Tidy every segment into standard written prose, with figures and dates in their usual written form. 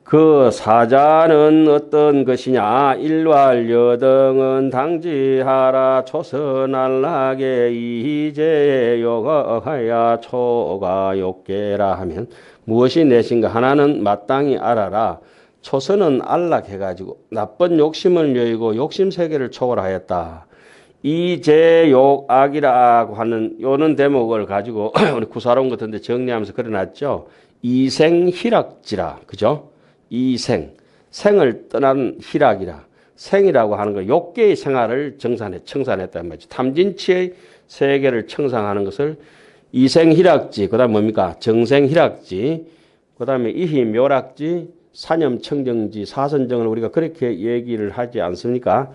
그 사자는 어떤 것이냐. 일왈여등은 당지하라 초선안락에 이제요거하야 초가욕계라 하면 무엇이 내신가. 하나는 마땅히 알아라. 초선은 안락해가지고 나쁜 욕심을 여의고 욕심세계를 초월하였다. 이제욕악이라고 하는 요런 대목을 가지고 우리 구사론 같은데 정리하면서 그려놨죠. 이생희락지라. 그죠? 이생. 생을 떠난 희락이라. 생이라고 하는 거 욕계의 생활을 청산했다는 말이죠. 탐진치의 세계를 청산하는 것을 이생희락지. 그 다음 뭡니까? 정생희락지. 그 다음에 이희묘락지. 사념청정지. 사선정을 우리가 그렇게 얘기를 하지 않습니까?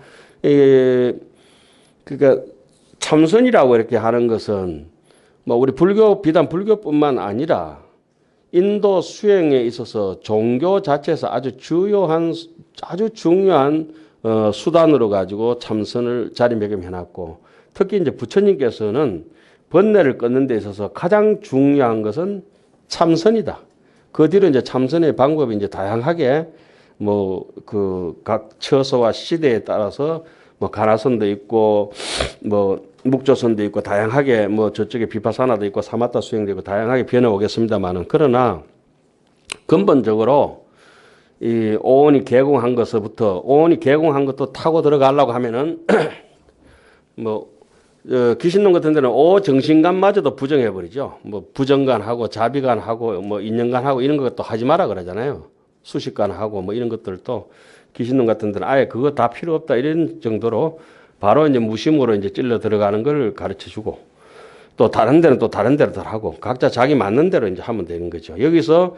그러니까 참선이라고 이렇게 하는 것은 뭐 우리 불교, 비단 불교뿐만 아니라 인도 수행에 있어서 종교 자체에서 아주 중요한 수단으로 가지고 참선을 자리매김해놨고, 특히 이제 부처님께서는 번뇌를 끊는 데 있어서 가장 중요한 것은 참선이다. 그 뒤로 이제 참선의 방법이 이제 다양하게 뭐 그 각 처소와 시대에 따라서 뭐 가나선도 있고 뭐 묵조선도 있고 다양하게 뭐 저쪽에 비파사나도 있고 사마타 수행도 있고 다양하게 변해 오겠습니다만은, 그러나 근본적으로 이 오온이 개공한 것부터 오온이 개공한 것도 타고 들어가려고 하면은 뭐 귀신론 같은 데는 오 정신관마저도 부정해 버리죠. 뭐 부정관하고 자비관하고 뭐 인연관하고 이런 것도 하지 마라 그러잖아요. 수식관하고 뭐 이런 것들도 귀신론 같은 데는 아예 그거 다 필요 없다 이런 정도로 바로 이제 무심으로 이제 찔러 들어가는 걸 가르쳐 주고, 또 다른 데는 또 다른 대로 하고 각자 자기 맞는 대로 이제 하면 되는 거죠. 여기서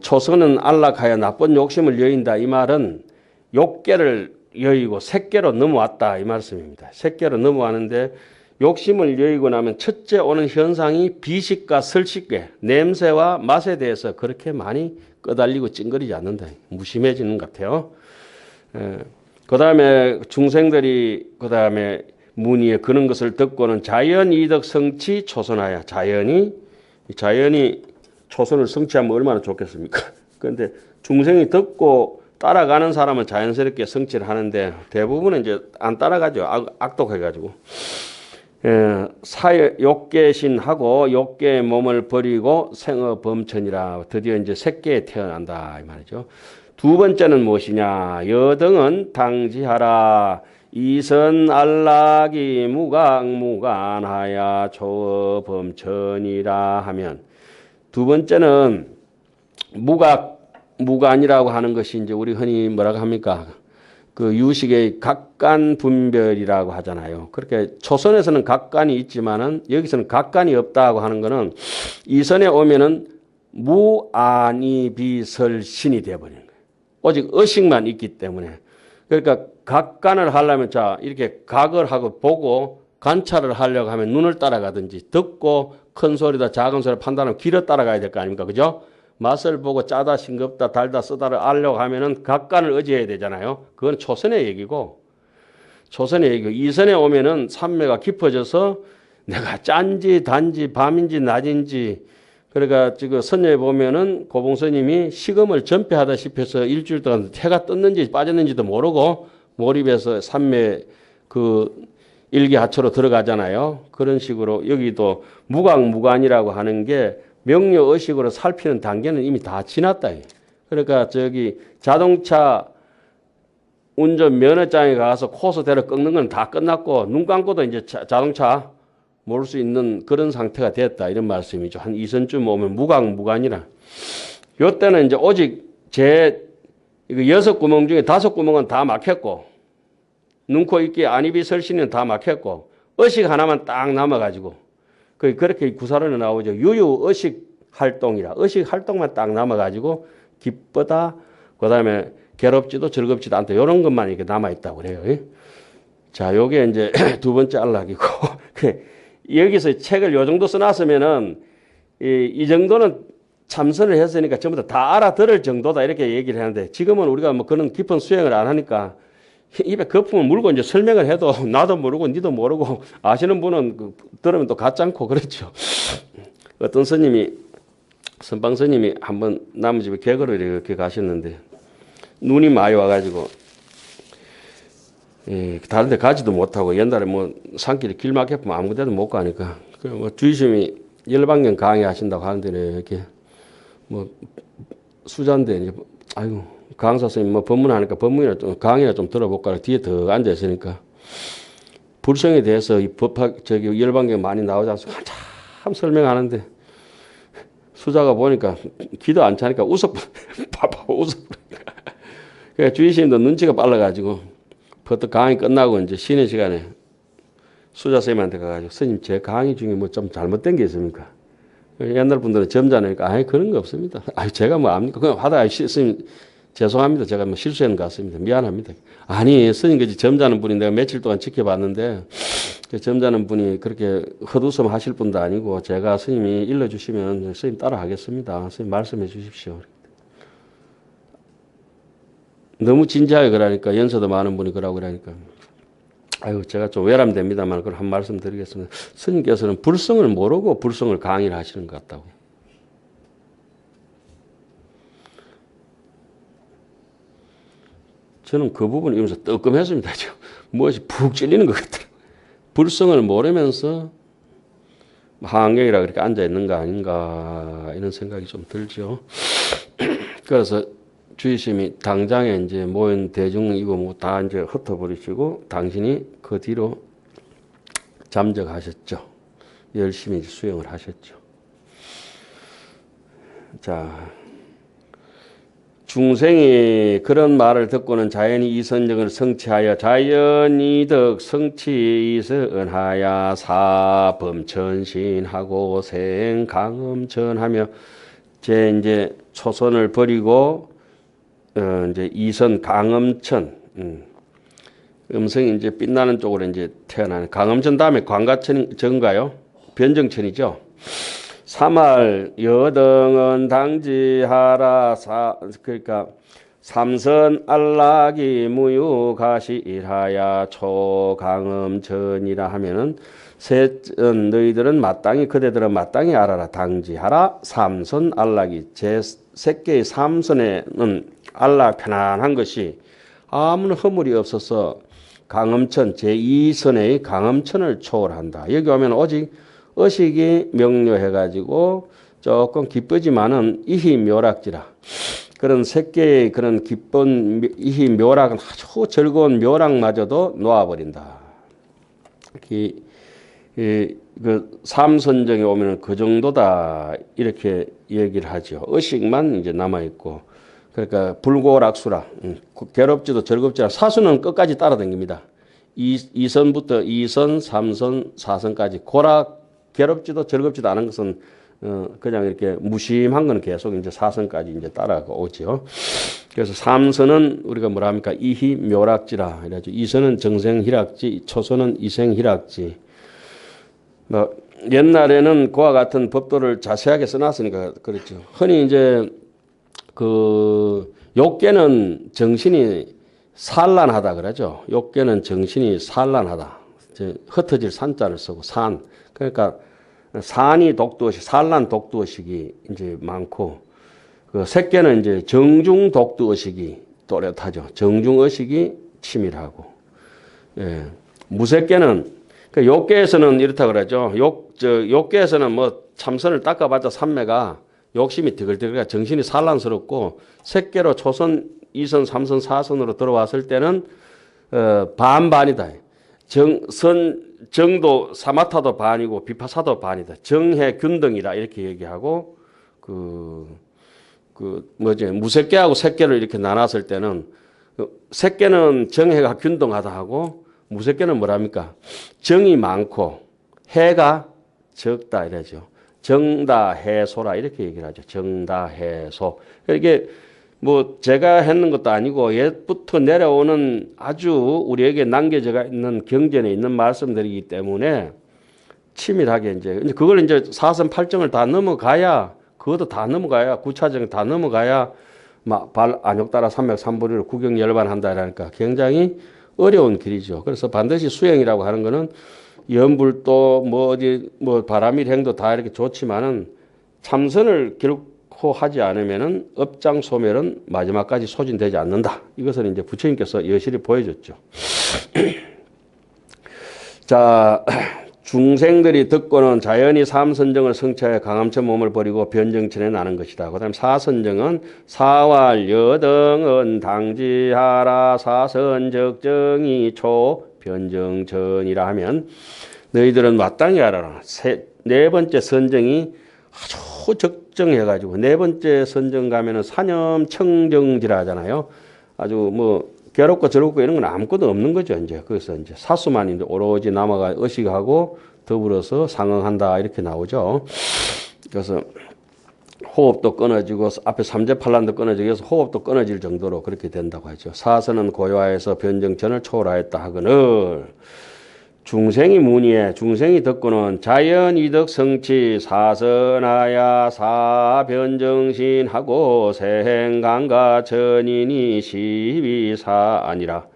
초선은 안락하여 나쁜 욕심을 여인다 이 말은 욕계를 여의고 색계로 넘어왔다 이 말씀입니다. 색계로 넘어왔는데 욕심을 여의고 나면 첫째 오는 현상이 비식과 설식계, 냄새와 맛에 대해서 그렇게 많이 끄달리고 찡거리지 않는다. 무심해지는 것 같아요. 그 다음에 중생들이 그 다음에 문의에 그런 것을 듣고는 자연이득 성취 초선하여. 자연이 초선을 성취하면 얼마나 좋겠습니까? 그런데 중생이 듣고 따라가는 사람은 자연스럽게 성취를 하는데 대부분은 이제 안 따라가죠. 악독해가지고. 욕계신하고 욕계의 몸을 버리고 생어 범천이라. 드디어 이제 색계에 태어난다 이 말이죠. 두 번째는 무엇이냐? 여등은 당지하라. 이선 안락이 무각무간하야 초범천이라 하면, 두 번째는 무간이라고 하는 것이 이제 우리 흔히 뭐라고 합니까? 그 유식의 각간 분별이라고 하잖아요. 그렇게 초선에서는 각간이 있지만은 여기서는 각간이 없다고 하는 거는 이선에 오면은 무아니비설신이 되어버리는 거예요. 오직 의식만 있기 때문에. 그러니까 각간을 하려면 자 이렇게 각을 하고 보고 관찰을 하려고 하면 눈을 따라가든지, 듣고 큰 소리다 작은 소리 판단하면 귀를 따라가야 될 거 아닙니까? 그죠? 맛을 보고 짜다 싱겁다 달다 쓰다를 알려고 하면은 각간을 의지해야 되잖아요. 그건 초선의 얘기고, 이선에 오면은 삼매가 깊어져서 내가 짠지 단지 밤인지 낮인지, 그러니까 지금 선녀에 보면은 고봉스님이 식음을 전폐하다시피 해서 일주일 동안 해가 떴는지 빠졌는지도 모르고 몰입해서 삼매 그 일기하초로 들어가잖아요. 그런 식으로 여기도 무각무간이라고 하는 게 명료의식으로 살피는 단계는 이미 다 지났다. 그러니까 저기 자동차 운전 면허장에 가서 코스대로 꺾는 건 다 끝났고 눈 감고도 이제 자동차 몰 수 있는 그런 상태가 됐다 이런 말씀이죠. 한 2선쯤 오면 무각무간이라. 요때는 이제 오직 이거 6구멍 중에 5구멍은 다 막혔고, 눈, 코, 입, 귀, 안입이 설신은 다 막혔고, 의식 하나만 딱 남아가지고, 그렇게 구사론에 나오죠. 유유의식 활동이라. 의식 활동만 딱 남아가지고 기쁘다. 그 다음에 괴롭지도 즐겁지도 않다. 이런 것만 이렇게 남아있다고 그래요. 자, 요게 이제 두 번째 안락이고. 여기서 책을 요 정도 써놨으면은 이 정도는 참선을 했으니까 전부 다 알아들을 정도다 이렇게 얘기를 하는데, 지금은 우리가 뭐 그런 깊은 수행을 안 하니까 입에 거품을 물고 이제 설명을 해도 나도 모르고 니도 모르고 아시는 분은 들으면 또 같지 않고 그렇죠. 어떤 스님이 선방 스님이 한번 남의 집에 개거를 이렇게 가셨는데 눈이 많이 와가지고 다른 데 가지도 못하고 옛날에 뭐 산길이 길 막혀면 아무 데도 못 가니까 뭐 주의심이 열반경 강의하신다고 하는데 이렇게 뭐 수잔데 이제 아이고 강사 선생님 뭐 법문하니까 법문이나 좀 강의나 좀 들어볼까 뒤에 더 앉아 있으니까 불성에 대해서 이 법학 저기 열반경 많이 나오지 않습니까? 한참 설명하는데 수자가 보니까 기도 안 차니까 봐봐 웃어. 그러니까 주의심도 눈치가 빨라가지고 버터 강의 끝나고 이제 쉬는 시간에 수자 선생님한테 가가지고 스님 제 강의 중에 뭐 좀 잘못된 게 있습니까? 옛날 분들은 점잖으니까 아예 그런 거 없습니다. 제가 뭐 압니까? 그냥 하다가 스님 죄송합니다. 제가 뭐 실수한 것 같습니다. 미안합니다. 아니 스님 그 점잖은 분이 내가 며칠 동안 지켜봤는데 그 점잖은 분이 그렇게 헛웃음 하실 분도 아니고 제가 스님이 일러주시면 스님 따라 하겠습니다. 스님 말씀해 주십시오. 너무 진지하게 그러니까 연세도 많은 분이 그러고 그러니까 아유 제가 좀 외람됩니다만 그걸 한 말씀 드리겠습니다. 스님께서는 불성을 모르고 불성을 강의를 하시는 것 같다고요. 저는 그 부분 이러면서 뜨끔했습니다. 무엇이 푹 찔리는 것 같더라고요. 불성을 모르면서 한경이라 그렇게 앉아 있는 거 아닌가 이런 생각이 좀 들죠. 그래서 주의심이 당장에 이제 모인 대중 이거 뭐 다 이제 흩어버리시고 당신이 그 뒤로 잠적하셨죠. 열심히 수행을 하셨죠. 자, 중생이 그런 말을 듣고는 자연히 이선정을 성취하여 자연이득 성취이선하야 사범천신하고 생강음천하며 제 이제 초선을 버리고 이제 이선 강음천, 음성이 이제 빛나는 쪽으로 이제 태어나는 강음천 다음에 광가천인가요? 변정천이죠. 삼할 여등은 당지하라 그러니까 삼선 안락이 무유가시일하야 초강음천이라 하면은 너희들은 마땅히 그대들은 마땅히 알아라 당지하라 삼선 안락이 제 세계의 삼선에는 안락 편안한 것이 아무런 허물이 없어서 강음천 제2선의 강음천을 초월한다. 여기 오면 오직 의식이 명료해가지고 조금 기쁘지만은 이히 묘락지라. 그런 세계의 그런 기쁜 이히 묘락은 아주 즐거운 묘락마저도 놓아버린다. 그 삼선정에 오면 그 정도다 이렇게 얘기를 하죠. 의식만 이제 남아 있고 그러니까 불고락수라 괴롭지도 즐겁지라 사수는 끝까지 따라다닙니다. 2선부터 2선, 3선, 4선까지 고락 괴롭지도 즐겁지도 않은 것은 그냥 이렇게 무심한 건 계속 이제 4선까지 이제 따라오죠. 그래서 3선은 우리가 뭐라 합니까? 이희 묘락지라 이래죠. 2선은 정생희락지, 초선은 이생희락지. 뭐 옛날에는 그와 같은 법도를 자세하게 써놨으니까 그렇죠. 흔히 이제 그 욕계는 정신이 산란하다 그러죠. 욕계는 정신이 산란하다. 흩어질 산자를 쓰고 산. 그러니까 산이 독두의식, 산란 독두의식이 이제 많고 그 색계는 이제 정중 독두의식이 또렷하죠. 정중의식이 치밀하고 예. 무색계는 그 욕계에서는 이렇다 그러죠. 욕계에서는 뭐 참선을 닦아봤자 삼매가 욕심이 드글드글 정신이 산란스럽고 색계로 초선, 2선, 3선, 4선으로 들어왔을 때는 반반이다. 정도 사마타도 반이고 비파사도 반이다. 정해 균등이다 이렇게 얘기하고 무색계하고 색계를 이렇게 나눴을 때는 색계는 정해가 균등하다 하고 무색계는 뭐랍니까? 정이 많고 해가 적다 이러죠. 정다해소라 이렇게 얘기를 하죠. 정다해소. 이게 뭐 제가 했는 것도 아니고 옛부터 내려오는 아주 우리에게 남겨져 있는 경전에 있는 말씀들이기 때문에 치밀하게 이제 그걸 이제 4선 8정을 다 넘어가야 그것도 다 넘어가야 9차정 다 넘어가야 막 안욕따라 303부리를 구경 열반한다 이러니까 굉장히 어려운 길이죠. 그래서 반드시 수행이라고 하는 거는 연불도 뭐 어디 뭐 바람일 행도 다 이렇게 좋지만은 참선을 결국 호하지 않으면은 업장 소멸은 마지막까지 소진되지 않는다. 이것을 이제 부처님께서 여실히 보여줬죠. 자, 중생들이 듣고는 자연히 삼선정을 성취하여 강함천 몸을 버리고 변정천에 나는 것이다. 그 다음 사선정은 사왈 여등은 당지하라 사선적정이 초 변정천이라 하면 너희들은 마땅히 알아라. 네 번째 선정이 아주 적정해가지고 네 번째 선정 가면은 사념청정지라 하잖아요. 아주 뭐 괴롭고 저롭고 이런 건 아무것도 없는 거죠. 이제 그래서 이제 사수만 이제 오로지 남아가 의식하고 더불어서 상응한다 이렇게 나오죠. 그래서 호흡도 끊어지고 앞에 삼재팔란도 끊어지고 해서 호흡도 끊어질 정도로 그렇게 된다고 하죠. 사선은 고요하여서 변정천을 초월하였다 하거늘 중생이 문의해 중생이 듣고는 자연이득 성취 사선하야 사변정신하고 세행강가 천인이 시비사아니라.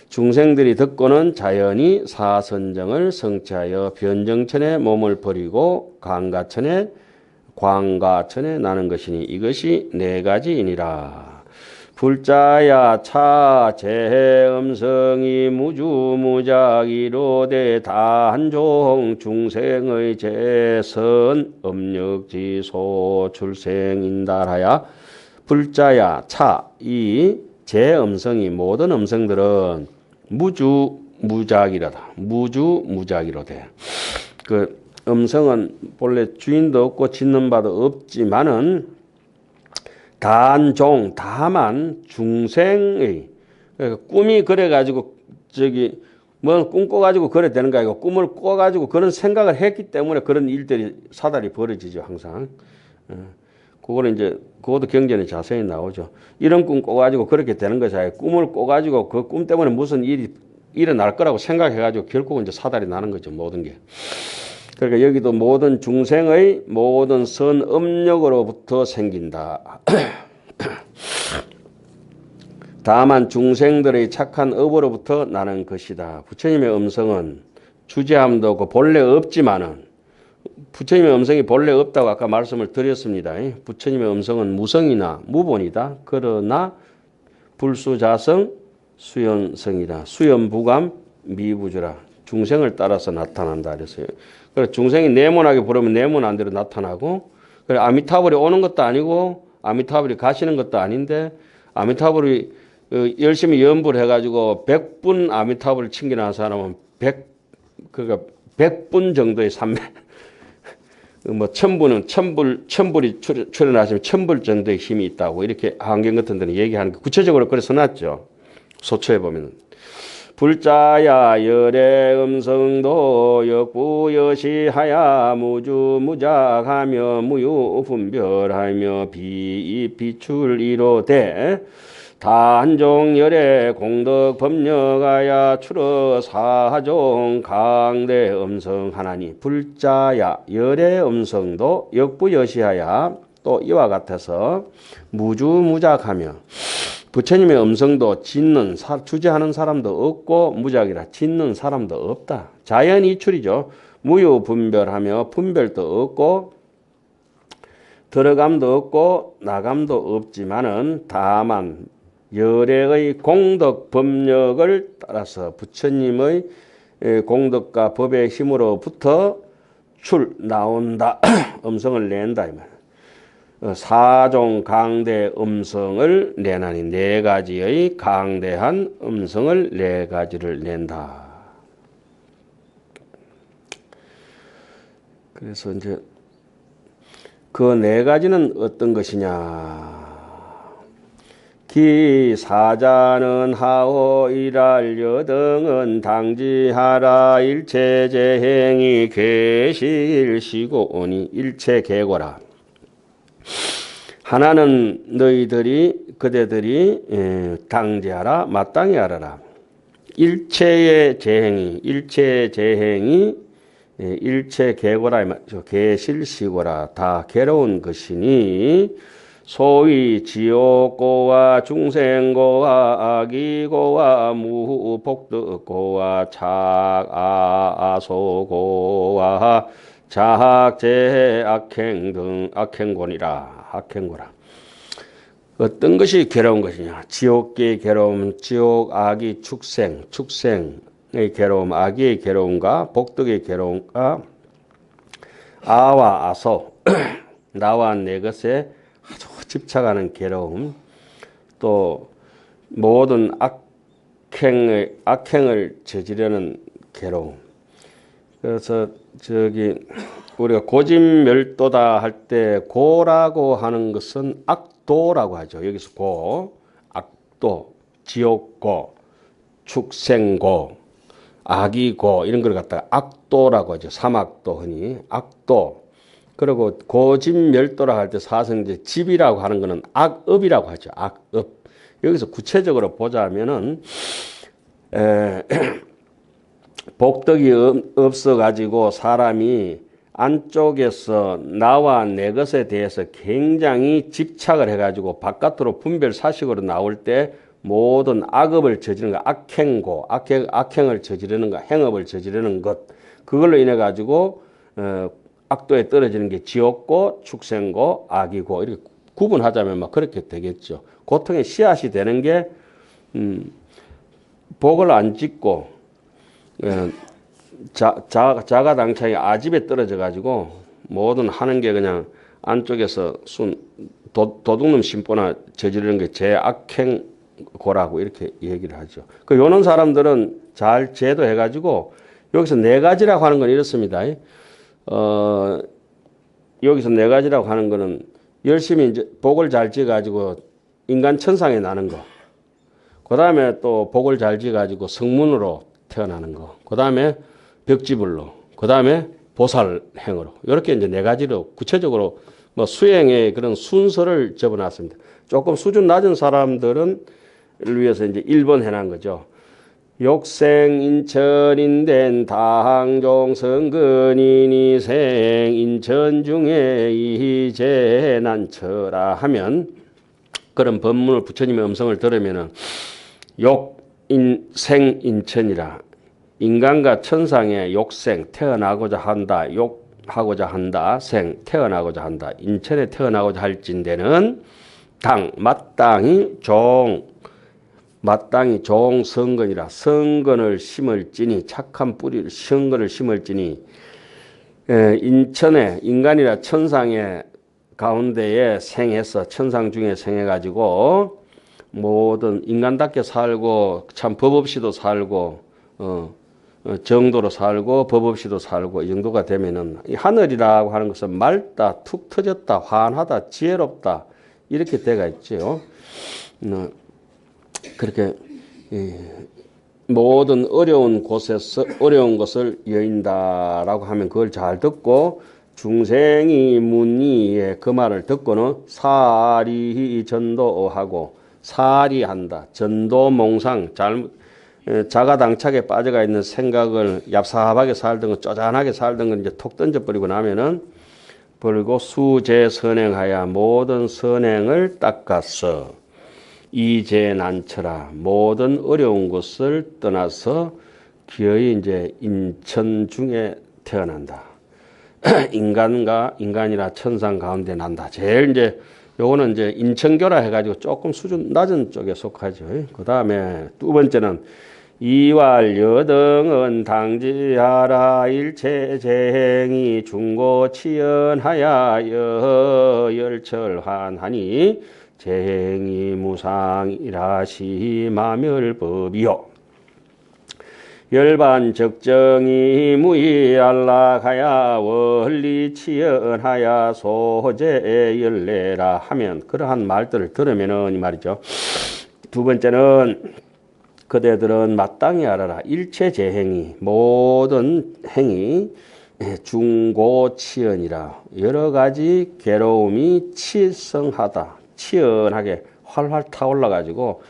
중생들이 듣고는 자연히 사선정을 성취하여 변정천에 몸을 버리고 광가천에 나는 것이니 이것이 네 가지이니라. 불자야 차 재음성이 무주무작이로되 단종 중생의 재선 음력지소 출생인달하야. 불자야 차 이 재음성이 모든 음성들은 무주무작이로다. 무주무작이로되 그 음성은 본래 주인도 없고 짓는 바도 없지만은 단종 다만 중생의 그러니까 꿈이 그래가지고 저기 뭐 꿈 꿔가지고 그래 되는 거 아니고 꿈을 꿔가지고 그런 생각을 했기 때문에 그런 일들이 사달이 벌어지죠 항상. 그거는 이제 그것도 경전에 자세히 나오죠. 이런 꿈 꿔가지고 그렇게 되는 것이 아니고 꿈을 꿔가지고 그 꿈 때문에 무슨 일이 일어날 거라고 생각해가지고 결국은 이제 사달이 나는 거죠 모든 게. 그러니까 여기도 모든 중생의 모든 선업력으로부터 생긴다. 다만 중생들의 착한 업으로부터 나는 것이다. 부처님의 음성은 주제함도 없고 본래 없지만은 부처님의 음성이 본래 없다고 아까 말씀을 드렸습니다. 부처님의 음성은 무성이나 무본이다. 그러나 불수자성 수연성이다. 수연부감 미부주라. 중생을 따라서 나타난다 그랬어요. 그래서 중생이 네모나게 부르면 네모난 대로 나타나고 그래 아미타불이 오는 것도 아니고 아미타불이 가시는 것도 아닌데 아미타불이 열심히 연불 해가지고 100분 아미타불을 챙겨나온 사람은 100 정도의 삼매 뭐 1000분은 천불이 출현하시면 1000불 정도의 힘이 있다고 이렇게 환경 같은 데는 얘기하는 게 구체적으로 그래서 놨죠. 소처에 보면. 불자야 열의 음성도 역부여시하야 무주무작하며 무유분별하며 비출이로되 단종 열의 공덕 법력하야 출어 사종 강대 음성 하나니. 불자야 열의 음성도 역부여시하야 또 이와 같아서 무주무작하며 부처님의 음성도 짓는 주제하는 사람도 없고 무작이라 짓는 사람도 없다. 자연 이출이죠. 무유분별하며 분별도 없고 들어감도 없고 나감도 없지만은 다만 열애의 공덕 법력을 따라서 부처님의 공덕과 법의 힘으로부터 나온다. 음성을 낸다. 이 말. 사종 강대 음성을 내나니 네 가지의 강대한 음성을 네 가지를 낸다. 그래서 이제 그 네 가지는 어떤 것이냐. 기사자는 하오 일할 여등은 당지하라 일체재행이 계실시고오니 일체계고라. 하나는 너희들이 그대들이 당지하라 마땅히 알아라. 일체의 재행이 일체계고라 계실시고라 다 괴로운 것이니 소위 지옥고와 중생고와 악이고와 무복덕고와 착아소고와 자학, 재해, 악행 등 악행곤이라. 악행고라. 어떤 것이 괴로운 것이냐? 지옥계의 괴로움, 지옥, 악의 축생, 축생의 괴로움, 악의 괴로움과 복덕의 괴로움과 아와 아소, 나와 내 것에 아주 집착하는 괴로움, 또 모든 악행을 저지르는 괴로움. 그래서 우리가 고진멸도다 할 때 고라고 하는 것은 악도라고 하죠. 여기서 고, 악도, 지옥고, 축생고, 악이고 이런 걸 갖다가 악도라고 하죠. 삼악도 흔히 악도. 그리고 고진멸도라 할 때 사성제 집이라고 하는 것은 악업이라고 하죠. 악업. 여기서 구체적으로 보자면은 복덕이 없어 가지고 사람이 안쪽에서 나와 내 것에 대해서 굉장히 집착을 해가지고 바깥으로 분별사식으로 나올 때 모든 악업을 저지르는 것, 악행고, 악행을 저지르는 것, 행업을 저지르는 것, 그걸로 인해 가지고 악도에 떨어지는 게 지옥고, 축생고, 악이고 이렇게 구분하자면 막 그렇게 되겠죠. 고통의 씨앗이 되는 게 복을 안 짓고 자가당착이 아집에 떨어져 가지고 모든 하는 게 그냥 안쪽에서 도둑놈 심보나 저지르는 게 제악행고라고 이렇게 얘기를 하죠. 그 요런 사람들은 잘 제도해 가지고 여기서 네 가지라고 하는 건 이렇습니다. 여기서 네 가지라고 하는 거는 열심히 이제 복을 잘 지어 가지고 인간 천상에 나는 거. 그다음에 또 복을 잘 지어 가지고 성문으로 태어나는 거. 그다음에 벽지불로. 그다음에 보살행으로. 이렇게 이제 네 가지로 구체적으로 뭐 수행의 그런 순서를 접어놨습니다. 조금 수준 낮은 사람들은 위해서 이제 1번 해놓은 거죠. 욕생 인천인된 다항종 성근인이생 인천 중에 이제 난처라 하면 그런 법문을 부처님의 음성을 들으면은 욕생 인천이라 인간과 천상에 욕생 태어나고자 한다. 욕하고자 한다. 생 태어나고자 한다. 인천에 태어나고자 할진대는 마땅히 종성근이라 성근을 심을지니 착한 뿌리를 성근을 심을지니 인천에 인간이라 천상의 가운데에 생해서 천상 중에 생해가지고 모든 인간답게 살고 참 법 없이도 살고 정도로 살고 법 없이도 살고 이 정도가 되면은 이 하늘이라고 하는 것은 맑다, 툭 터졌다, 환하다, 지혜롭다 이렇게 돼가 있죠. 그렇게 모든 어려운 곳에서 어려운 것을 여인다라고 하면 그걸 잘 듣고 중생이 문의에 그 말을 듣고는 사리 전도하고 사리한다. 전도몽상 자가당착에 빠져가 있는 생각을 얍삽하게 살던 거 쪼잔하게 살던 걸 이제 톡 던져버리고 나면은 벌고 수제 선행하여 모든 선행을 닦았어. 이제 난처라 모든 어려운 것을 떠나서 기어이 이제 인천 중에 태어난다. 인간이라 천상 가운데 난다. 제일 이제 요거는 이제 인천교라 해가지고 조금 수준 낮은 쪽에 속하죠. 그 다음에 두 번째는 이왈 여등은 당지하라 일체 재행이 중고치연하여 열철환하니 재행이 무상이라시 마멸법이요. 열반 적정이 무이안락하야 원리치연하야 소제 열례라 하면 그러한 말들을 들으면은 이 말이죠. 두 번째는 그대들은 마땅히 알아라. 일체 재행이 모든 행위 중고치연이라 여러 가지 괴로움이 치성하다. 치연하게 활활 타올라 가지고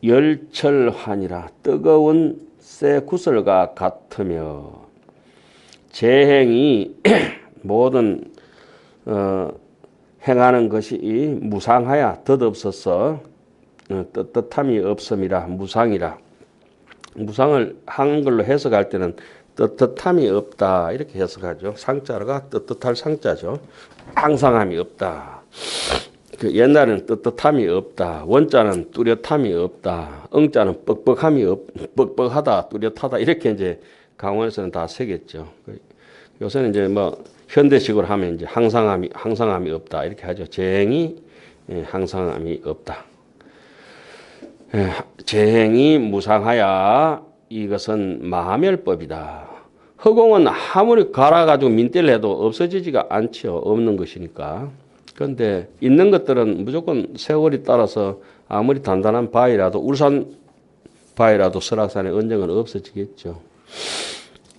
열철환이라 뜨거운 쇠 구슬과 같으며 재행이 모든 행하는 것이 무상하야 덧없어서 떳떳함이 없음이라 무상이라 무상을 한글로 해석할 때는 떳떳함이 없다 이렇게 해석하죠. 상자가 떳떳할 상자죠. 항상함이 없다. 그 옛날에는 떳떳함이 없다. 원자는 뚜렷함이 없다. 응자는 뻑뻑하다, 뚜렷하다 이렇게 이제 강원에서는 다 새겼죠. 요새는 이제 뭐 현대식으로 하면 이제 항상함이 없다 이렇게 하죠. 재행이 항상함이 없다. 재행이 무상하야 이것은 마멸법이다. 허공은 아무리 갈아가지고 민대를 해도 없어지지가 않죠. 없는 것이니까. 그런데 있는 것들은 무조건 세월이 따라서 아무리 단단한 바위라도 울산 바위라도 설악산의 언젠가는 없어지겠죠.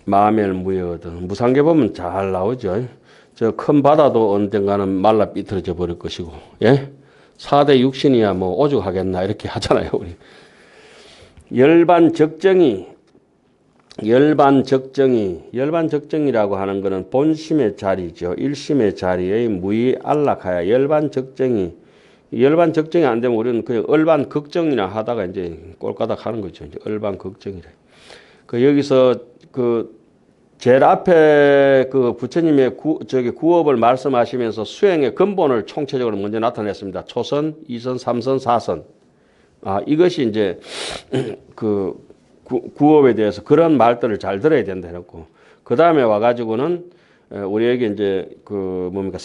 마멸무효든 무상계 보면 잘 나오죠. 저 큰 바다도 언젠가는 말라 삐뚤어져 버릴 것이고, 예? 4대 육신이야 뭐 오죽하겠나 이렇게 하잖아요. 우리 열반적정이라고 하는 것은 본심의 자리죠. 일심의 자리의 무의 안락하야 열반적정이 안 되면 우리는 그냥 얼반극정이나 하다가 이제 꼴까닥 하는 거죠. 이제 얼반극정이래. 그 여기서 그 제일 앞에 그 부처님의 구업을 말씀하시면서 수행의 근본을 총체적으로 먼저 나타냈습니다. 초선, 2선, 3선, 4선. 이것이 이제 그 구업에 대해서 그런 말들을 잘 들어야 된다 해놓고 그 다음에 와가지고는 우리에게 이제 그 뭡니까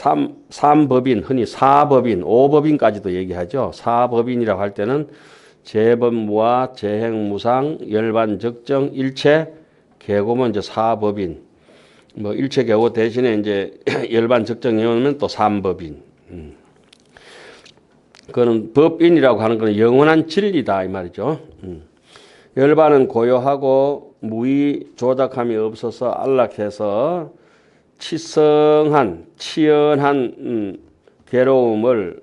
삼법인 흔히 사법인, 오법인까지도 얘기하죠. 사법인이라고 할 때는 재범무와 재행무상, 열반적정, 일체 계고면 이제 사법인, 뭐 일체 계고 대신에 이제 열반적정이 오면 또 삼법인. 그거는 법인이라고 하는 것은 영원한 진리다 이 말이죠. 열반은 고요하고 무의 조작함이 없어서 안락해서 치연한 괴로움을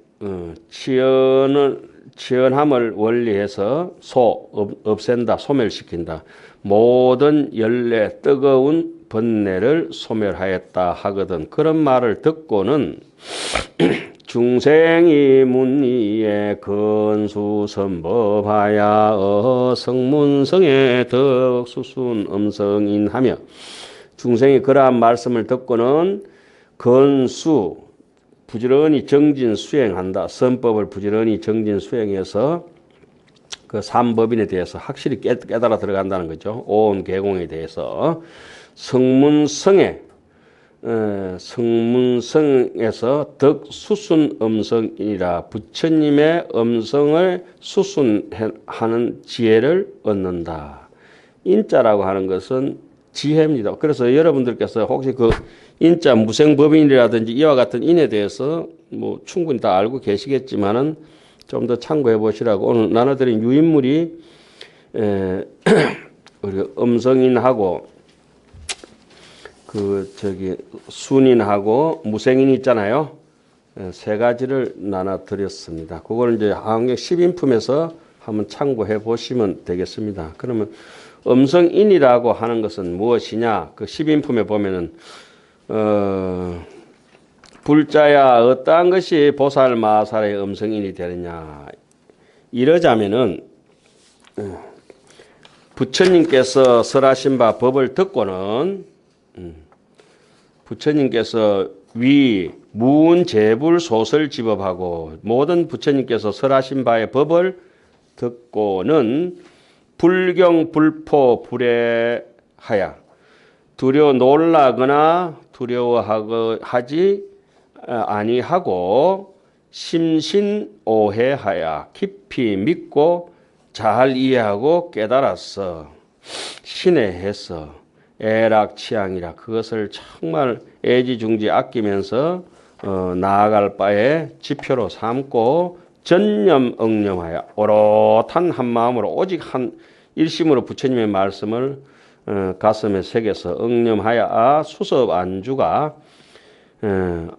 치연함을 원리해서 없앤다, 소멸시킨다. 모든 열내 뜨거운 번뇌를 소멸하였다 하거든. 그런 말을 듣고는 중생이 문의에 건수선법하야 성문성의 덕수순 음성인하며 중생이 그러한 말씀을 듣고는 건수 부지런히 정진 수행한다. 선법을 부지런히 정진 수행해서 그 삼법인에 대해서 확실히 깨달아 들어간다는 거죠. 온 계공에 대해서 성문성에서 덕수순 음성이라 부처님의 음성을 수순하는 지혜를 얻는다. 인자라고 하는 것은 지혜입니다. 그래서 여러분들께서 혹시 그 인자 무생법인이라든지 이와 같은 인에 대해서 뭐 충분히 다 알고 계시겠지만은 좀 더 참고해 보시라고 오늘 나눠드린 유인물이 우리 음성인하고 순인하고 무생인 있잖아요. 세 가지를 나눠드렸습니다. 그걸 이제 한경 10인품에서 한번 참고해 보시면 되겠습니다. 그러면 음성인이라고 하는 것은 무엇이냐? 그 10인품에 보면은 불자야 어떠한 것이 보살 마살의 음성인이 되느냐? 이러자면은 부처님께서 설하신 바 법을 듣고는 부처님께서 무운재불 소설 집업하고 모든 부처님께서 설하신 바의 법을 듣고는 불경 불포 불해하야 놀라거나 두려워하지 아니하고 심신오해하야 깊이 믿고 잘 이해하고 깨달았어 신뢰해서 애락치양이라 그것을 정말 애지중지 아끼면서 나아갈 바에 지표로 삼고 전념 응념하여 오롯한 한 마음으로 오직 한 일심으로 부처님의 말씀을 가슴에 새겨서 응념하여 수습 안주가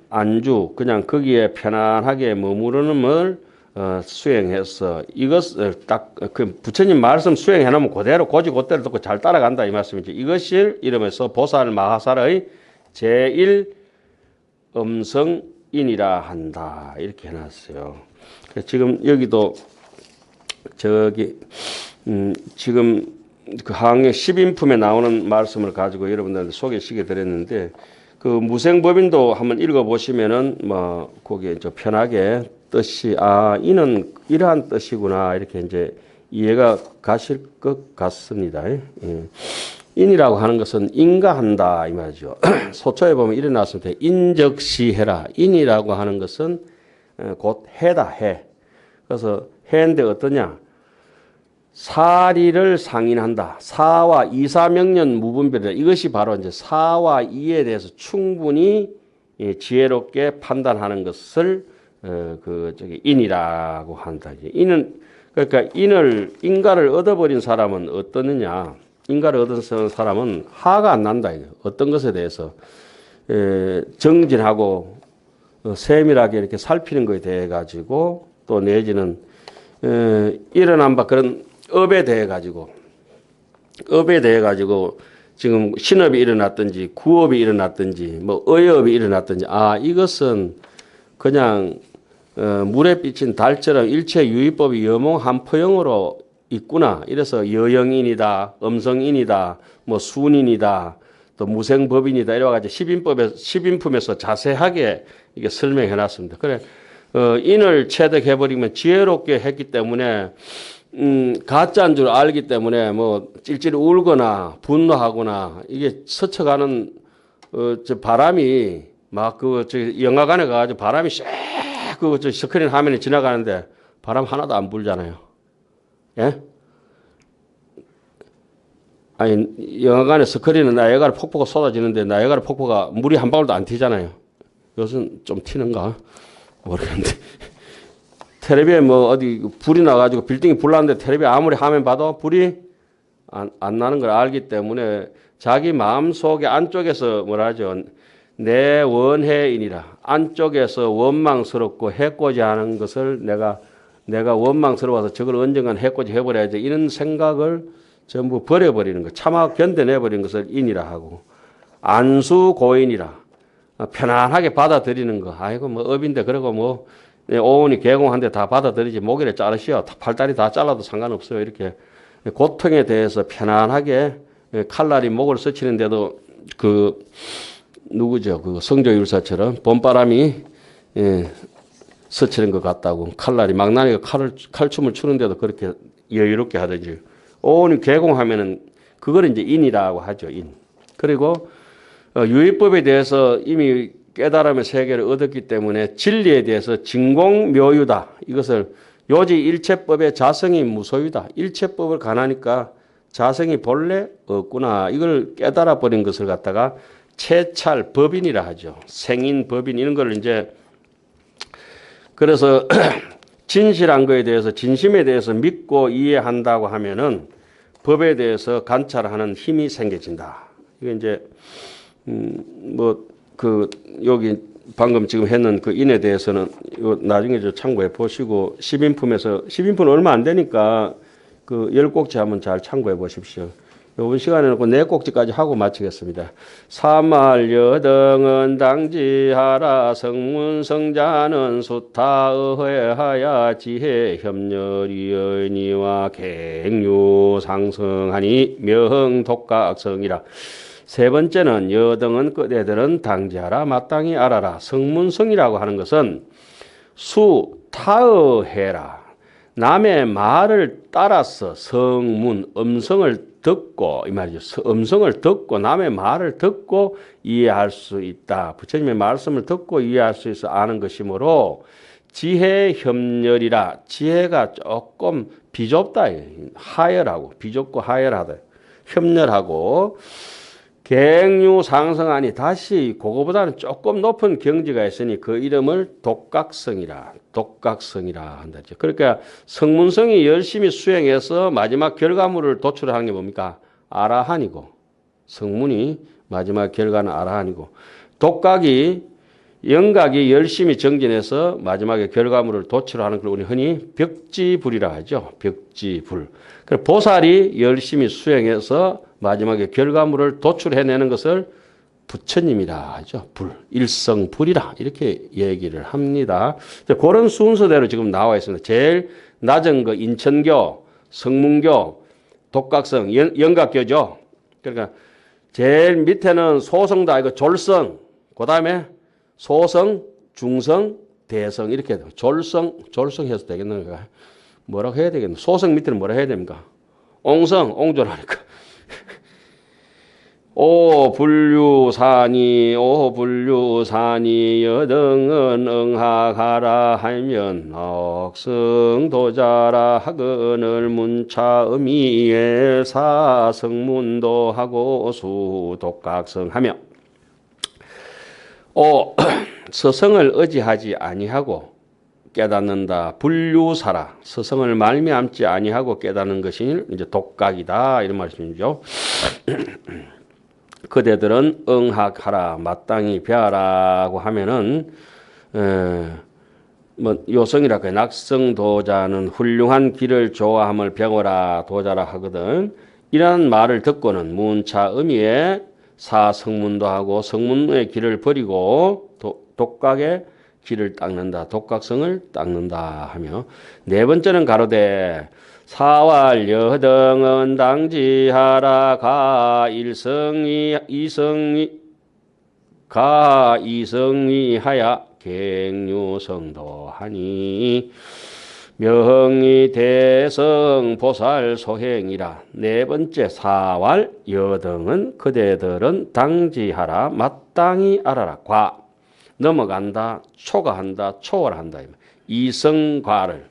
안주 그냥 거기에 편안하게 머무르는을 수행해서 이것을 딱 그 부처님 말씀 수행해 놓으면 그대로 고지고대로 듣고 잘 따라간다 이 말씀이죠. 이것을 이름에서 보살 마하살의 제1 음성인이라 한다 이렇게 해놨어요. 지금 여기도 지금 그 항해 10인품에 나오는 말씀을 가지고 여러분들한테 소개시켜 드렸는데 그 무생법인도 한번 읽어보시면은 뭐 거기에 좀 편하게 뜻이 이는 이러한 뜻이구나 이렇게 이제 이해가 가실 것 같습니다. 예. 인이라고 하는 것은 인가한다 이 말이죠. 소초에 보면 이래 나왔을 때 인적시해라. 인이라고 하는 것은 곧 해다 해. 그래서 해인데 어떠냐? 사리를 상인한다. 사와 이사명년 무분별이다. 이것이 바로 이제 사와 이에 대해서 충분히 지혜롭게 판단하는 것을 인이라고 한다. 인은 그러니까 인가를 얻어버린 사람은 어떠느냐? 인가를 얻은 사람은 화가 안 난다. 어떤 것에 대해서 정진하고 세밀하게 이렇게 살피는 것에 대해 가지고 또 내지는 일어난 바 그런 업에 대해 가지고 지금 신업이 일어났든지 구업이 일어났든지 뭐 의업이 일어났든지 이것은 그냥 물에 비친 달처럼 일체 유의법이 여몽한포형으로 있구나. 이래서 여영인이다, 음성인이다, 뭐 순인이다, 또 무생법인이다 이래 가지고 10인품에서 자세하게 이게 설명해 놨습니다. 그래 인을 체득해 버리면 지혜롭게 했기 때문에 가짜인 줄 알기 때문에 뭐 찔찔 울거나 분노하거나 이게 스쳐가는 저 바람이 막 영화관에 가가지고 바람이 저 스크린 화면에 지나가는데 바람 하나도 안 불잖아요. 예? 아니 영화관에 스크린은 나이아가라 폭포가 쏟아지는데 나이아가라 폭포가 물이 한 방울도 안 튀잖아요. 요즘 좀 튀는가 모르겠는데. 텔레비에 뭐 어디 불이 나가지고 빌딩이 불났는데 텔레비 아무리 화면 봐도 불이 안 나는 걸 알기 때문에 자기 마음 속에 안쪽에서 뭐라 하죠? 내 원해인이라 안쪽에서 원망스럽고 해코지하는 것을 내가 원망스러워서 저걸 언젠간 해코지 해버려야지 이런 생각을 전부 버려버리는 것, 참아 견뎌내버리는 것을 인이라 하고 안수고인이라 편안하게 받아들이는 거. 아이고 뭐 업인데 그러고 뭐 오온이 개공한데 다 받아들이지 목이래 자르시오. 팔다리 다 잘라도 상관없어요. 이렇게 고통에 대해서 편안하게 칼날이 목을 스치는데도 누구죠? 그 성조율사처럼 봄바람이 스치는 것 같다고 칼날이 망나니가 칼춤을 추는데도 그렇게 여유롭게 하든지 오온이 개공하면은 그걸 이제 인이라고 하죠. 인. 그리고 유의법에 대해서 이미 깨달음의 세계를 얻었기 때문에 진리에 대해서 진공묘유다. 이것을 요지 일체법의 자성이 무소유다. 일체법을 가나니까 자성이 본래 없구나. 이걸 깨달아 버린 것을 갖다가 채찰 법인이라 하죠. 생인 법인 이런 걸 이제 그래서 진실한 거에 대해서 진심에 대해서 믿고 이해한다고 하면은 법에 대해서 관찰하는 힘이 생겨진다. 이게 이제 여기 방금 지금 했는 그 인에 대해서는 나중에 참고해 보시고 10인품 얼마 안 되니까 그 10꼭지 한번 잘 참고해 보십시오. 이번 시간에는 그 4꼭지까지 하고 마치겠습니다. 사말여등은 당지하라 성문성자는 수타의하야 지혜 협렬이 의니와 갱유상승하니 명독각성이라. 세 번째는 여등은 끝애들은 당지하라 마땅히 알아라. 성문성이라고 하는 것은 수타의해라. 남의 말을 따라서 성문, 음성을 듣고 이 말이죠. 음성을 듣고 남의 말을 듣고 이해할 수 있다. 부처님의 말씀을 듣고 이해할 수 있어 아는 것이므로 지혜 협렬이라. 지혜가 조금 비좁다. 하열하고 비좁고 하열하다. 협렬하고 갱유 상승하니 다시 그거보다는 조금 높은 경지가 있으니 그 이름을 독각성이라 한다. 그러니까 성문성이 열심히 수행해서 마지막 결과물을 도출하는 게 뭡니까? 아라한이고 성문이 마지막 결과는 아라한이고 영각이 열심히 정진해서 마지막에 결과물을 도출하는 걸 우리 흔히 벽지불이라 하죠. 벽지불. 그래서 보살이 열심히 수행해서 마지막에 결과물을 도출해내는 것을 부처님이라 하죠. 일성불이라 이렇게 얘기를 합니다. 그런 순서대로 지금 나와 있습니다. 제일 낮은 거 인천교, 성문교, 독각성, 연각교죠. 그러니까 제일 밑에는 소성도 아니고 졸성, 그 다음에 소성, 중성, 대성 이렇게 돼요. 졸성 해서 되겠는가? 뭐라고 해야 되겠나? 소성 밑에는 뭐라 해야 됩니까? 옹성, 옹졸하니까. 오불류산이 여등은 응하가라 하면 억성도자라 하거늘 문차음이에 사성문도 하고 수독각성하며 서성을 의지하지 아니하고 깨닫는다. 불류사라. 서성을 말미암지 아니하고 깨닫는 것이 이제 독각이다. 이런 말씀이죠. 그대들은 응학하라. 마땅히 배하라고 하면은 뭐 요성이라고 해. 낙성도자는 훌륭한 길을 좋아함을 배워라. 도자라 하거든. 이런 말을 듣고는 문차음이에 사성문도 하고 성문의 길을 버리고 독각의 길을 닦는다. 독각성을 닦는다 하며 네 번째는 가로되 사왈 여등은 당지하라 이성이 하야 갱유성도 하니 명의 대성 보살 소행이라. 네 번째 사왈 여등은 그대들은 당지하라 마땅히 알아라. 과 넘어간다, 초과한다, 초월한다. 이성과를.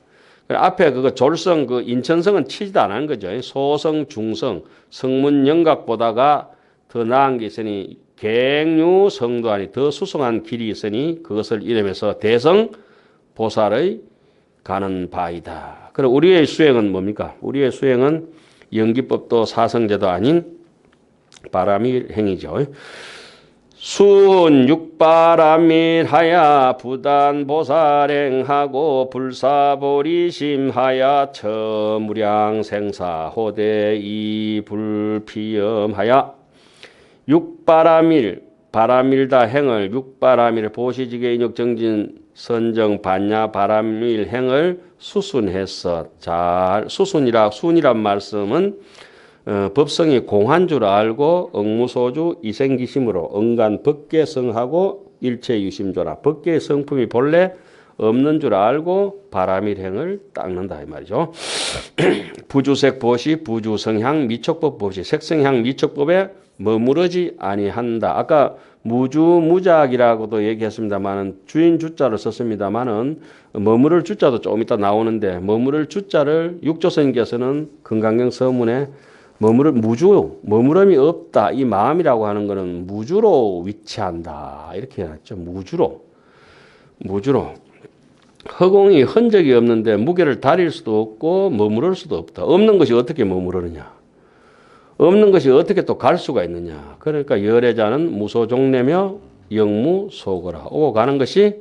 앞에 그거 졸성, 그 인천성은 치지도 않은 거죠. 소성, 중성, 성문 영각보다가 더 나은 게 있으니 갱유성도 아니 더 수성한 길이 있으니 그것을 이름해서 대성 보살의 가는 바이다. 그럼 우리의 수행은 뭡니까? 우리의 수행은 연기법도 사성제도 아닌 바람이 행이죠. 순 육바람일하야 부단보살행하고 불사보리심하야 처무량생사 호대이불피염하야 육바람일 바람일다 행을 육바람일 보시지계 인욕정진 선정 반야 바람일 행을 수순해서 잘 순이란 말씀은 법성이 공한 줄 알고 응무소주 이생기심으로 응간 법계성하고 일체유심조라. 법계의 성품이 본래 없는 줄 알고 바람일행을 닦는다 이 말이죠. 부주색 보시 부주성향 미촉법 보시 색성향 미촉법에 머무르지 아니한다. 아까 무주무작이라고도 얘기했습니다만은 주인 주자를 썼습니다만은 머무를 주자도 조금 이따 나오는데 머무를 주자를 육조선께서는 금강경 서문에 머무름이 없다. 이 마음이라고 하는 것은 무주로 위치한다. 이렇게 해놨죠. 무주로. 허공이 흔적이 없는데 무게를 다릴 수도 없고 머무를 수도 없다. 없는 것이 어떻게 머무르느냐. 없는 것이 어떻게 또 갈 수가 있느냐. 그러니까 열애자는 무소종래며 영무소거라. 오고 가는 것이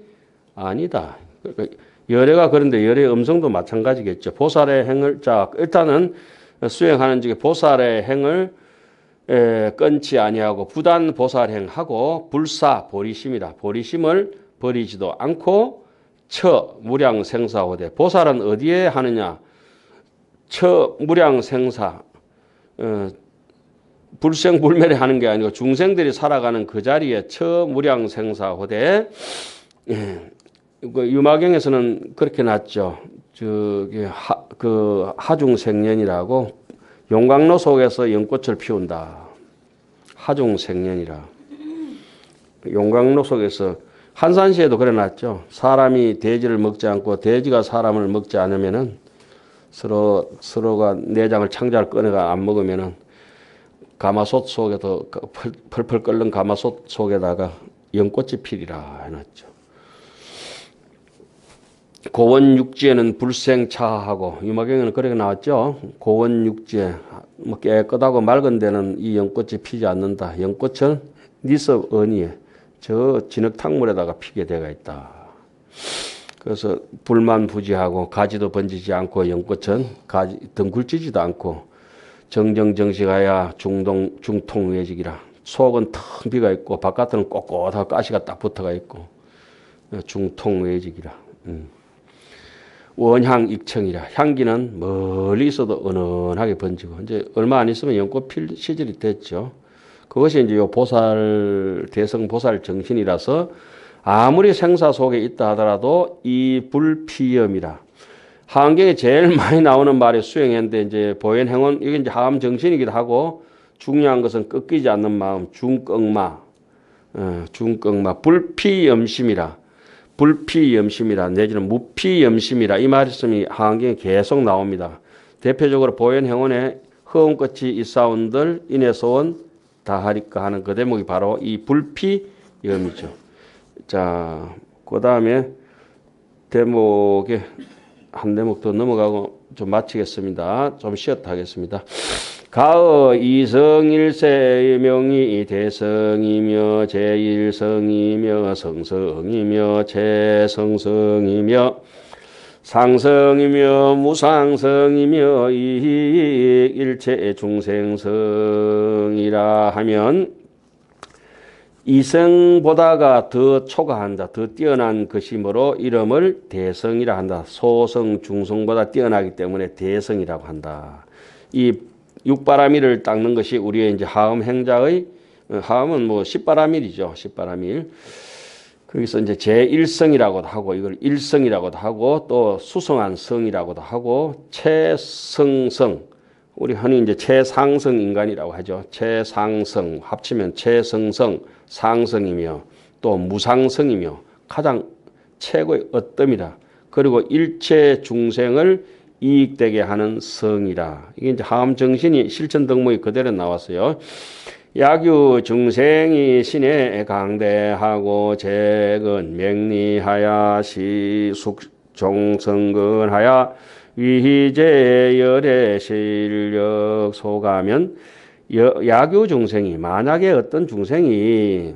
아니다. 그러니까 열애가 그런데 열애의 음성도 마찬가지겠죠. 보살의 행을 일단은 수행하는 중에 보살의 행을 끊지 아니하고 부단 보살행하고 불사 보리심이다. 보리심을 버리지도 않고 무량생사호대. 보살은 어디에 하느냐? 무량생사 불생불멸에 하는 게 아니고 중생들이 살아가는 그 자리에 무량생사호대. 유마경에서는 그렇게 놨죠. 하중생년이라고 용광로 속에서 연꽃을 피운다. 하중생년이라. 용광로 속에서 한산시에도 그래 놨죠. 사람이 돼지를 먹지 않고 돼지가 사람을 먹지 않으면은 서로가 내장을 창자를 꺼내가 안 먹으면은 가마솥 속에도 펄펄 끓는 가마솥 속에다가 연꽃이 피리라 해놨죠. 고원육지에는 불생차하고 유마경에는 그렇게 나왔죠. 고원육지에 뭐 깨끗하고 맑은 데는 이 연꽃이 피지 않는다. 연꽃은 니섭 언니에 저 진흙탕물에다가 피게 되어 있다. 그래서 불만 부지하고 가지도 번지지 않고 연꽃은 덩굴지지도 않고 정정정식하야 중통외직이라. 속은 텅 비가 있고 바깥은 꼿꼿하고 가시가 딱 붙어가 있고 중통외직이라. 원향 익청이라. 향기는 멀리 있어도 은은하게 번지고 이제 얼마 안 있으면 연꽃 필 시절이 됐죠. 그것이 이제 요 보살 대성 보살 정신이라서 아무리 생사 속에 있다 하더라도 이 불피염이라. 하안경에 제일 많이 나오는 말이 수행했는데 이제 보현행원 이게 이제 하암 정신이기도 하고 중요한 것은 꺾이지 않는 마음 중꺾마 중꺾마 불피염심이라. 불피염심이라 내지는 무피염심이라 이 말씀이 하안경에 계속 나옵니다. 대표적으로 보현행원에 허운끝이 있사온들 인해서원 다하리까 하는 그 대목이 바로 이 불피염이죠. 자, 그 다음에 대목에 한 대목 더 넘어가고 좀 마치겠습니다. 좀 쉬었다 하겠습니다. 가어 이성일세의 명이 대성이며 제일성이며 성성이며 제성성이며 상성이며 무상성이며 일체 중생성이라 하면 이성보다가 더 초과한다. 더 뛰어난 것이므로 이름을 대성이라 한다. 소성, 중성보다 뛰어나기 때문에 대성이라고 한다. 이 육바라밀을 닦는 것이 우리의 이제 하음 행자의 하음은 뭐 십바라밀이죠. 십바라밀. 거기서 이제 제1성이라고도 하고 이걸 일성이라고도 하고 또 수성한 성이라고도 하고 최성성 우리 흔히 이제 최상성 인간이라고 하죠. 최상성 합치면 최성성 상성이며 또 무상성이며 가장 최고의 어뜸이라. 그리고 일체 중생을 이익되게 하는 성이라. 이게 이제 하음 정신이 실천 덕목이 그대로 나왔어요. 야규 중생이 신에 강대하고 재근 맹리하야 시숙 종성근하야 위희제 열의 실력 소가면 야규 중생이 만약에 어떤 중생이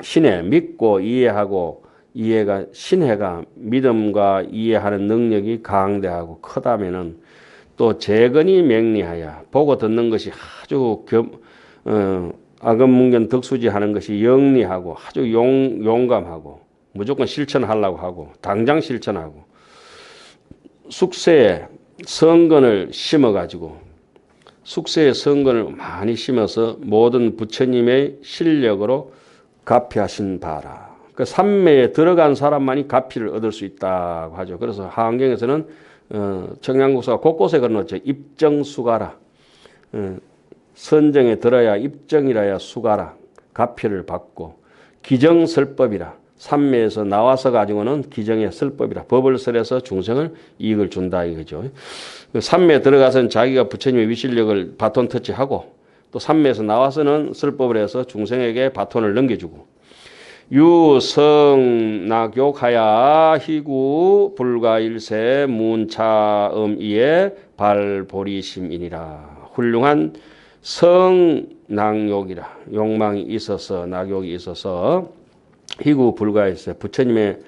신에 믿고 이해하고 이해가 신해가 믿음과 이해하는 능력이 강대하고 크다면은 또 재근이 맹리하야 보고 듣는 것이 아주 아금문견 덕수지하는 것이 영리하고 아주 용감하고 무조건 실천하려고 하고 당장 실천하고 숙세에 성근을 심어가지고 숙세에 성근을 많이 심어서 모든 부처님의 실력으로 가피하신 바라. 그 삼매에 들어간 사람만이 가피를 얻을 수 있다고 하죠. 그래서 하안경에서는 청양국사가 곳곳에 그려놓죠. 입정수가라. 선정에 들어야 입정이라야 수가라. 가피를 받고 기정설법이라. 삼매에서 나와서 가지고는 기정의 설법이라. 법을 설해서 중생을 이익을 준다 이거죠. 삼매에 들어가서는 자기가 부처님의 위실력을 바톤 터치하고 또 삼매에서 나와서는 설법을 해서 중생에게 바톤을 넘겨주고 유성낙욕하야 희구 불가일세 문차음이에 발보리심이니라. 훌륭한 성낙욕이라. 욕망이 있어서 낙욕이 있어서 희구 불가일세 부처님의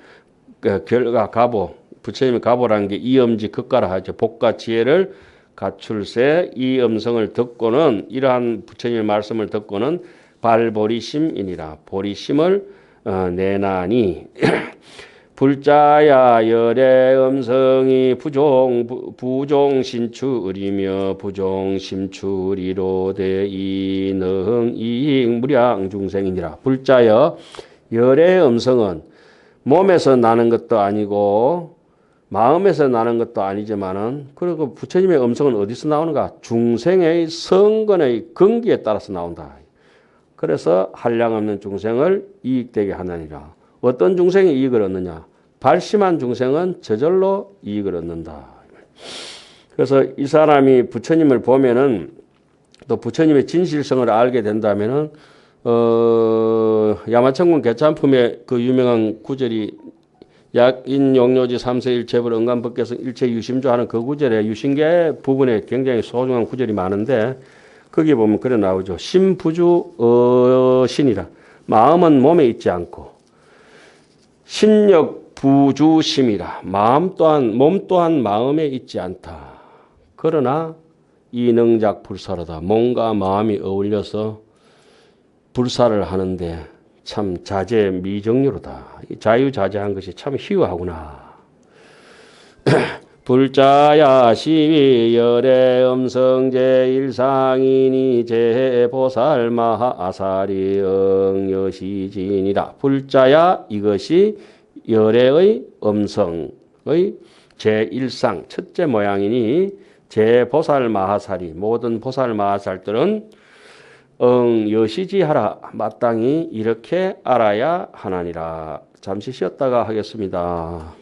결과 가보 부처님의 가보라는 게 이엄지 극가라 하죠. 복과 지혜를 갖출세 이 음성을 듣고는 이러한 부처님의 말씀을 듣고는 발보리심이니라. 보리심을 내나니 불자야 열의 음성이 부종신출이며 부종심출이로 대이능 이익무량 중생이니라. 불자여 열의 음성은 몸에서 나는 것도 아니고 마음에서 나는 것도 아니지만은 그리고 부처님의 음성은 어디서 나오는가? 중생의 성근의 근기에 따라서 나온다. 그래서 한량없는 중생을 이익되게 하느니라. 어떤 중생이 이익을 얻느냐? 발심한 중생은 저절로 이익을 얻는다. 그래서 이 사람이 부처님을 보면은 또 부처님의 진실성을 알게 된다면은 야마천군 개참품의 그 유명한 구절이 약인용료지 삼세일체불 응감법계성 일체유심조 하는 그 구절에 유신계 부분에 굉장히 소중한 구절이 많은데 거기 보면 그래 나오죠. 심부주 신이라. 마음은 몸에 있지 않고 신력 부주심이라. 몸 또한 마음에 있지 않다. 그러나 이능작 불사르다. 몸과 마음이 어울려서 불사를 하는데 참 자제 미정유로다. 자유자재한 것이 참 희유하구나. 불자야 시위 열의 음성 제일상인이 제보살 마하사리 응여시진이라. 불자야 이것이 열의 음성의 제일상 첫째 모양이니 제보살 마하살이 모든 보살 마하살들은 여시지하라 마땅히 이렇게 알아야 하나니라. 잠시 쉬었다가 하겠습니다.